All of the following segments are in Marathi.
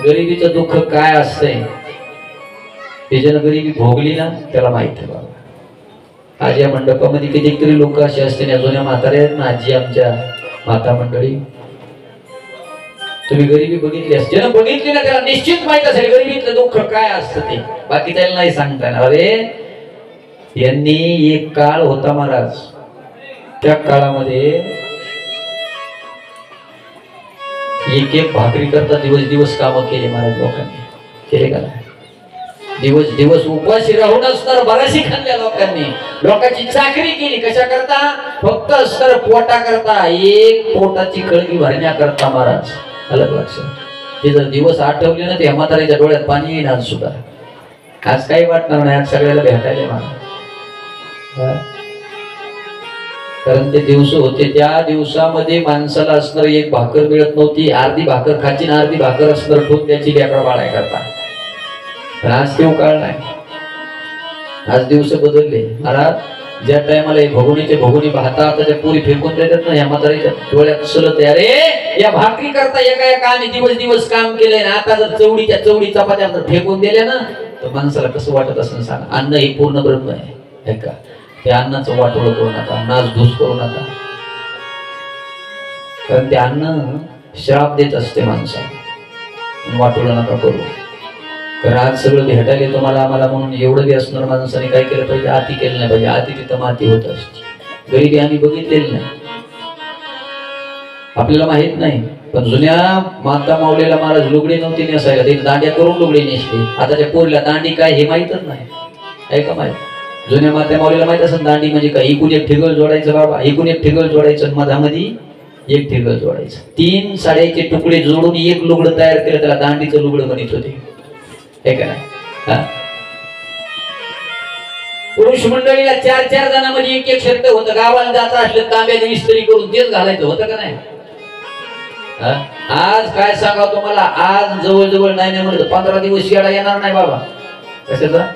गरिबीचं दुःख काय असतंय ते ज्यानं गरिबी भोगली ना त्याला माहिती आहे बाबा। आज या मंडपामध्ये कितीतरी लोक असे असते जुन्या म्हातारे आहेत ना आजी आमच्या माता मंडळी, तुम्ही गरिबी बघितली असते, ज्यानं बघितली ना त्याला निश्चित माहित असेल गरिबीतलं दुःख काय असतं ते, बाकी त्याला नाही सांगता येणार। अरे यांनी एक काळ होता महाराज, त्या काळामध्ये एक एक भाकरी करता दिवस दिवस काम केले महाराज लोकांनी, केले का? दिवस दिवस उपाशी राहून असणार बराशी खाल्ल्या लोकांनी, लोकांची चाकरी केली कशा करता? फक्त असणार पोटा करता, एक पोटाची कळगी भरण्याकरता महाराज। अलग लक्षात ते जर दिवस आठवले ना ते म्हाताऱ्याच्या डोळ्यात पाणी येणार सुद्धा। आज काही वाटणार नाही, आज सगळ्याला भेटायला महाराज, कारण ते दिवस होते त्या दिवसामध्ये माणसाला असणार एक भाकर मिळत नव्हती, अर्धी भाकर खाची ना अर्धी भाकर असणार ठोक त्याची लेकरा बाळाय करता। पण आज तेव काळ नाही, आज दिवस बदलले महाराज। ज्या टायमाला भगोनीचे भगोनी पाहता त्याच्या पुरी फेकून देतात ना, या म्हातारीच्या डोळ्यात सलत अरे या भाकरी करता एका एका आम्ही दिवस दिवस काम केलंय ना, आता जर चवडीच्या चवडी चपात्या जर फेकून दिल्या ना तर माणसाला कसं वाटत असं सांग। अन्न हे पूर्ण ब्रह्म आहे का? त्या अन्नाचं वाटोळं करू नका, नासधूस करू नका, कारण ते अन्न श्राप देत असते माणसाला, वाटोळं नका करू। कारण आज सगळं भेटायला तुम्हाला आम्हाला म्हणून एवढं बी असणार माणसाने काय केलं पाहिजे? आती केलं नाही पाहिजे, आती तिथं माती होत असते। गरिबी आम्ही बघितलेली नाही, आपल्याला माहित नाही, पण जुन्या माता माऊलीला महाराज लुगडी नव्हती नेसायला, ते दांड्या करून लुगडी नेसली। आताच्या पोरीला दांडी काय हे माहितच नाही, आहे का माहित? जुन्या माता माऊलीला माहित असेल दांडी म्हणजे काय, इकून एक ठिगळ जोडायचं बाबा, इकून एक ठिगळ जोडायचं, मधामध्ये एक ठिगळ जोडायचं, 3 साड्याचे तुकडे जोडून एक लुगडं तयार केलं, त्याला दांडीचं लुगडं म्हणत होते, है का नाही? पुरुष मंडळीला 4-4 जणांमध्ये एक एक शर्ट होतं, गावाला जायचं असलं तांब्याने इस्त्री करून तेच घालायचं होतं का नाही? आज काय सांगा तुम्हाला, आज जवळजवळ नाही म्हणलं 15 दिवस येडा येणार नाही बाबा। कशाचा?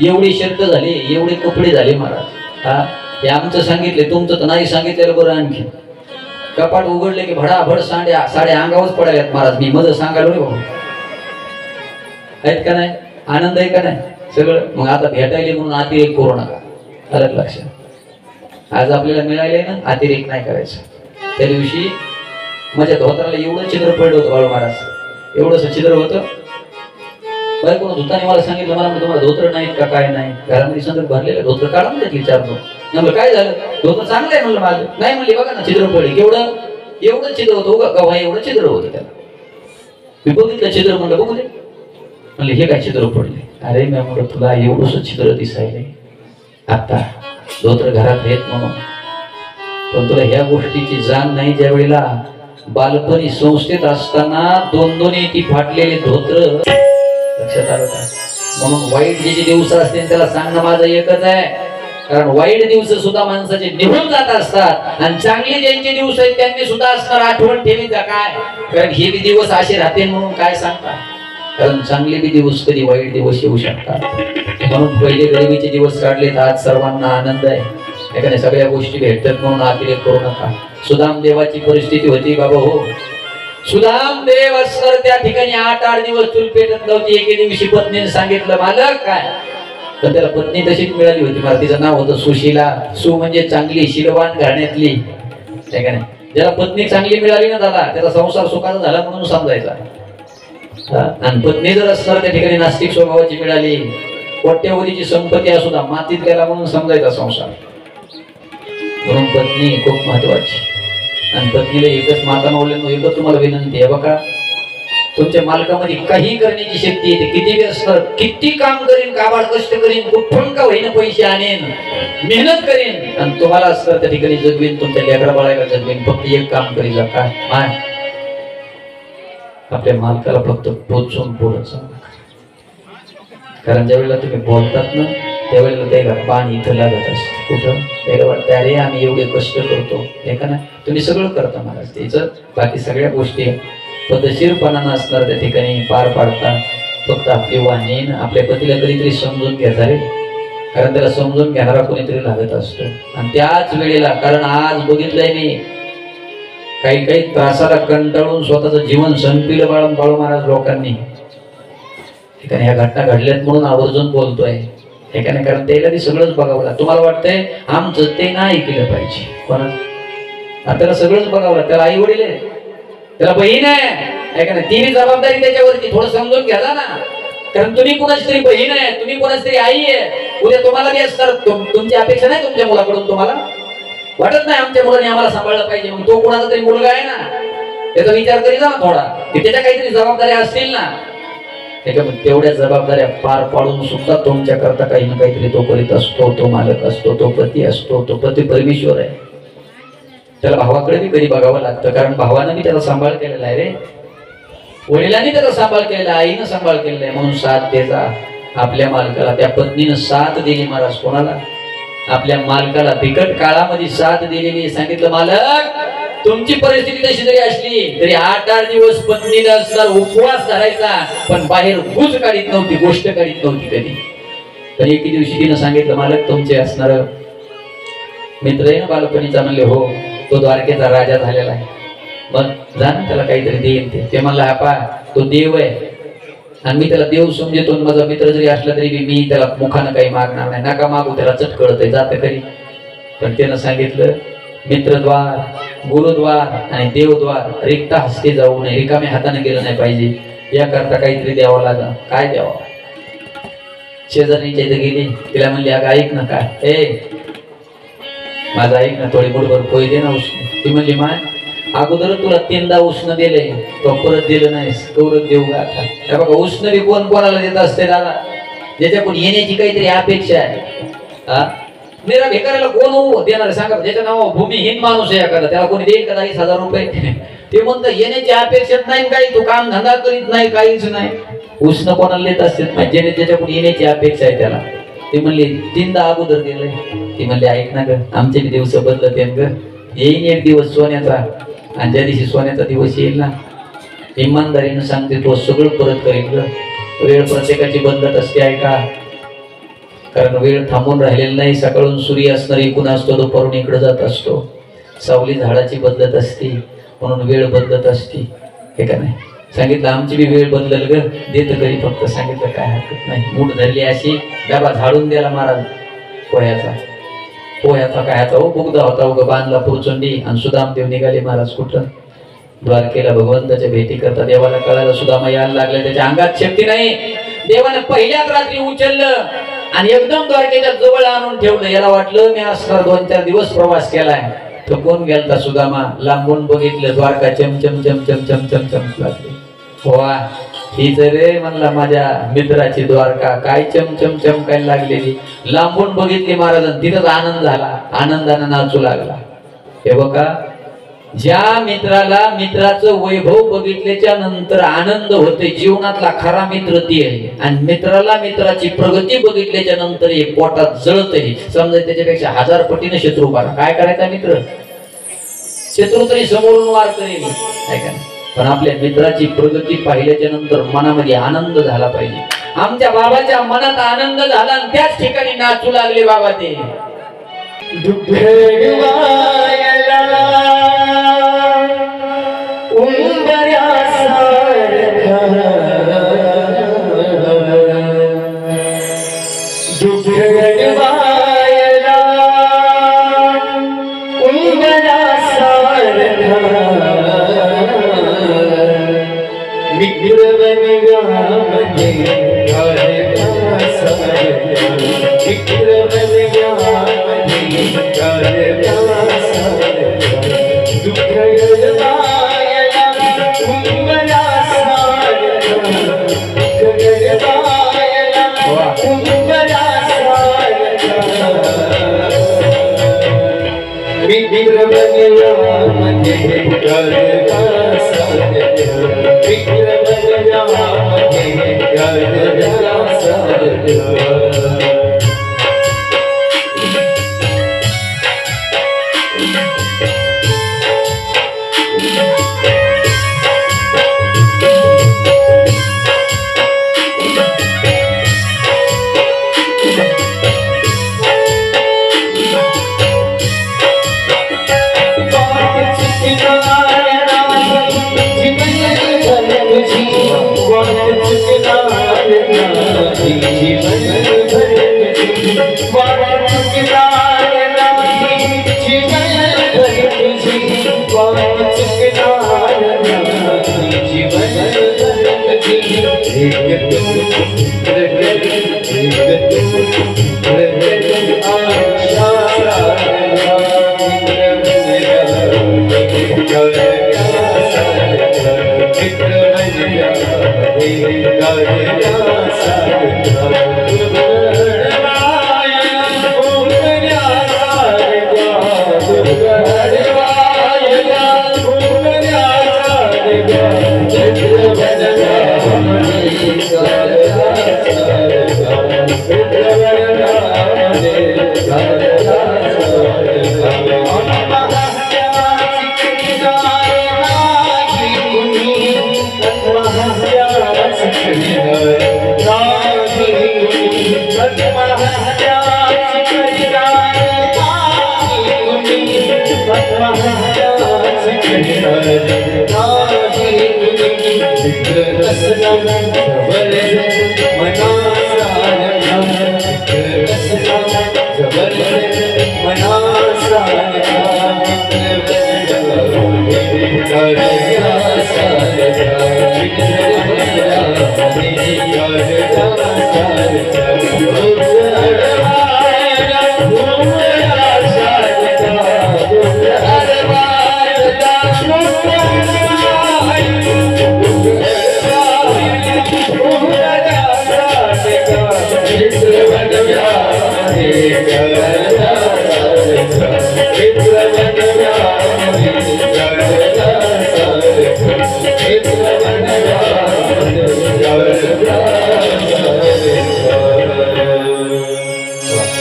एवढी शर्ट झाली, एवढे कपडे झाले महाराज। हे आमचं सांगितले, तुमचं तर नाही सांगितलेलं बरं। आणखी कपाट उघडले की भडाभड साड्या अंगावरच पडायल्यात महाराज, मी मज सांगायला नाही बाबा, आहेत का नाही? आनंद आहे का नाही सगळं? मग आता भेटायले म्हणून अतिरेक करू नका, अलग लक्षात। आज आपल्याला मिळाले ना, अतिरेक नाही करायचं। त्या दिवशी माझ्या धोत्राला एवढं छिद्र पडलं होतं बाळू महाराज, एवढंच छिद्र होतं। बायकोनं धुताने मला सांगितलं, मला तुम्हाला धोत्र नाहीत का काय नाही? घरामध्ये संदर्भ भरलेलं धोत्र काढा म्हणजे विचारतो, म्हणलं काय झालं? धोत्र चांगलं आहे म्हणलं माझं। नाही म्हणले बघा ना छिद्र पडले, केवढं एवढं छिद्र होतं गव्हा, एवढं छिद्र होतं त्याला। मी बघितलं छिद्र, म्हणलं बघू दे, म्हणले हे काय छिद्र पडले? अरे मी म्हणलं तुला एवढंच छिद्र दिसायले आता धोत्र घरात येत म्हणून, पण तुला ह्या गोष्टीची जाण नाही। ज्या वेळेला बालपणी संस्थेत असताना 2-2 ती फाटलेले धोत्र लक्षात आलं का? म्हणून वाईट जे दिवस असते त्याला सांगणं माझं एकच आहे, कारण वाईट दिवस सुद्धा माणसाचे निघून जात असतात आणि चांगले ज्यांचे दिवस आहेत त्यांनी सुद्धा असणार आठवण ठेवी जा काय, कारण हे बी दिवस असे राहते म्हणून काय सांगता, कारण चांगले बी दिवस कधी वाईट दिवस येऊ शकतात। म्हणून पहिले गरिबीचे दिवस काढले तर आज सर्वांना आनंद आहे, एखाद्या सगळ्या गोष्टी भेटतात म्हणून अतिरेक करू नका। सुदाम देवाची परिस्थिती होती बाबा, हो सुदाम देव असणार त्या ठिकाणी 8-8 दिवस चूल पेटत नव्हती। एके दिवशी पत्नीने सांगितलं मालक काय, तर त्याला पत्नी तशीच मिळाली होती मला, तिचं नाव होतं सुशीला। सु म्हणजे चांगली, शीलवान घराण्यातली, आहे का नाही? ज्याला पत्नी चांगली मिळाली ना दादा त्याचा संसार सुखाचा झाला म्हणून समजायचा। आणि पत्नी जर असणार त्या ठिकाणी नास्तिक स्वभावाची मिळाली, कोट्यवधीची संपत्ती असुद्धा मातीत गेला म्हणून समजायचा संसार। म्हणून पत्नी खूप महत्वाची, आणि पत्नीला एकच माता माऊलींनो एकच तुम्हाला विनंती आहे बघा, तुमच्या मालकामध्ये काही करण्याची शक्ती येते, किती बी असणार, किती काम करीन, काबाड कष्ट करीन, कुठून का होईना पैसे आणेन, मेहनत करेन, आणि तुम्हाला असणार त्या ठिकाणी जगवीन, तुमच्या लेकरा बाळाला जगवीन। फक्त एक काम करी जा, काय माय आपल्या मालकाला फक्त पोचून पुढं सांगा, कारण ज्यावेळेला तुम्ही बोलतात ना त्यावेळेला त्याला पाणी इथं लागत असतं, कुठं त्याला वाटतं अरे आम्ही एवढे कष्ट करतो, हे का नाही? तुम्ही सगळं करता महाराज, त्याचं बाकी सगळ्या गोष्टी पद्धतशीरपणानं असणार त्या ठिकाणी पार पाडता। फक्त आपली वाणी आपल्या पतीला कधीतरी समजून घ्यायचा रे, कारण त्याला समजून घेणारा कोणीतरी लागत असतो। आणि त्याच वेळेला, कारण आज बघितलंय मी काही काही त्रासाला कंटाळून स्वतःचं जीवन संपविलं बाळू महाराज लोकांनी. ठिकाणी ह्या घटना घडल्यात म्हणून आवर्जून बोलतोय ठिकाणी, कारण त्याला ते सगळंच बघावं लागतं. तुम्हाला वाटतंय आमचं ते नाही केलं पाहिजे, पण त्याला सगळंच बघावं लागतं. त्याला आई वडील आहे, त्याला बहीण आहे का नाही, ती जबाबदारी त्याच्यावरती थोडं समजून घ्या ना. कारण तुम्ही कुणाची तरी बहीण आहे, तुम्ही कुणाची तरी आई आहे, उद्या तुम्हाला बी असणार. तुमची अपेक्षा नाही तुमच्या मुलाकडून, तुम्हाला वाटत नाही आमच्या मुलाने आम्हाला सांभाळलं पाहिजे, मग तो कुणाचा तरी मुलगा आहे ना, त्याचा विचार करी जा ना थोडा, की त्याच्या काहीतरी जबाबदाऱ्या असतील ना. तेवढ्या जबाबदाऱ्या पार पाडून सुद्धा तुमच्या करता काही ना काहीतरी तो करीत असतो. तो मालक असतो, तो पती असतो, तो पती परमेश्वर आहे. त्याला भावाकडे बी कधी बघावं लागतं, कारण भावानं बी त्याचा सांभाळ केलेला आहे रे, वडिलांनी त्याचा सांभाळ केलेला, आईनं सांभाळ केलेला आहे. म्हणून साथ द्यायचा आपल्या मालकाला. त्या पत्नीनं साथ दिली महाराज कोणाला? आपल्या मालकाला. बिकट काळामध्ये साथ दिलेली. सांगितलं मालक तुमची परिस्थिती तशी जरी असली तरी 8-8 दिवस पत्नीला असणार उपवास धरायचा, पण बाहेर गुज काढीत नव्हती, गोष्ट काढीत नव्हती कधी. तर एके दिवशी तिनं सांगितलं मालक तुमचे असणार मित्र आहे ना बालपणीचा. म्हणले हो, तो द्वारकेचा राजा झालेला आहे, मग जा ना त्याला काहीतरी देईल. ते म्हणला हा पा तो देव आहे आणि मी त्याला देव समजतो, माझा मित्र जरी असला तरी मी त्याला मुखानं काही मागणार नाही, नका मागू, त्याला चटकळत आहे जाते तरी. पण त्यानं सांगितलं मित्रद्वार, गुरुद्वार आणि देवद्वार रिक्त हस्ते जाऊ नये, रिकाम्या हाताने गेलं नाही पाहिजे, याकरता काहीतरी द्यावं लागलं. काय द्यावं? शेजारीच्या इथे गेली, तिला म्हणली अगं ऐक ना, काय ए माझं ऐक ना, थोडी मुठभर पोहे दे ना उष्ण. ती म्हणली माय अगोदर तुला 3दा उष्ण दिले, तो परत दिलं नाहीस, तेवढं देऊ का आता? हे बघा उष्ण बी कोण कोणाला देत असते दादा, ज्याच्याकडून येण्याची काहीतरी अपेक्षा आहे. हा मेरा भिकाऱ्याला कोण देणार सांगा? ज्याच्या नाव भूमिहीन माणूस आहे एखादा, त्याला कोणी देईल का 10,000 रुपये? ते म्हणतं येण्याची अपेक्षाच नाही, काही तू काम धंदा करीत नाही, काहीच नाही. उष्ण कोणाला देत असते ज्याने ज्याच्याकडून येण्याची अपेक्षा आहे त्याला. ती म्हणली 3दा अगोदर दिलंय. ती म्हणली ऐक ना ग, आमचे बी दिवस बदलत आहेत ग, येईन एक दिवस सोन्याचा, आणि ज्या दिवशी सोन्याचा दिवस येईल ना, इमानदारीनं सांगते तो सगळं परत करेल ग. वेळ प्रत्येकाची बदलत असते ऐका, कारण वेळ थांबून राहिलेला नाही. सकाळून सूर्य असणार इकडून असतो, दुपारून इकडे जात असतो. सावली झाडाची बदलत असते, म्हणून वेळ बदलत असते, हे का नाही? सांगितलं आमची बी वेळ बदलल ग, देत घरी फक्त. सांगितलं काय हरकत नाही. मूठ धरली अशी, डबा झाडून द्याला महाराज पोह्याचा. पोह्याचा काय ह्याचा हो बुगदा होता उगा बांधला पुरचुंडी. आणि सुदामदेव निघाले महाराज कुठं? द्वारकेला भगवंताच्या भेटी करता. देवाला कळायला सुदामा यायला लागले, त्याच्या अंगात शक्ती नाही. देवाने पहिल्याच रात्री उचललं आणि एकदम द्वारकेच्या जवळ आणून ठेवलं. याला वाटलं मी असणार 2-4 दिवस प्रवास केलाय. तो कोण गेलता सुदामा? लांबून बघितलं द्वारका चमचम चमचम चमचम चमच लागली. वा हीच रे म्हणला माझ्या मित्राची द्वारका, काय चमचम चमकायला लागलेली. लांबून बघितली महाराजांनी, तिथंच आनंद झाला, आनंदानं नाचू लागला. हे बघा ज्या मित्राला मित्राचं वैभव बघितल्याच्या नंतर आनंद होते, जीवनातला खरा मित्र ती आहे. आणि मित्राला मित्राची प्रगती बघितल्याच्या नंतर हे पोटात जळतही. समजा त्याच्यापेक्षा 1000 पटीने शत्रू बघा. काय करायचा मित्र? शत्रू तरी समोरून वार करेल, काय का? पण आपल्या मित्राची प्रगती पाहिल्याच्या नंतर मनामध्ये आनंद झाला पाहिजे. आमच्या बाबाच्या मनात आनंद झाला आणि त्याच ठिकाणी नाचू लागले बाबा. ते Bye.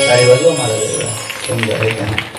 काय वाजवा मला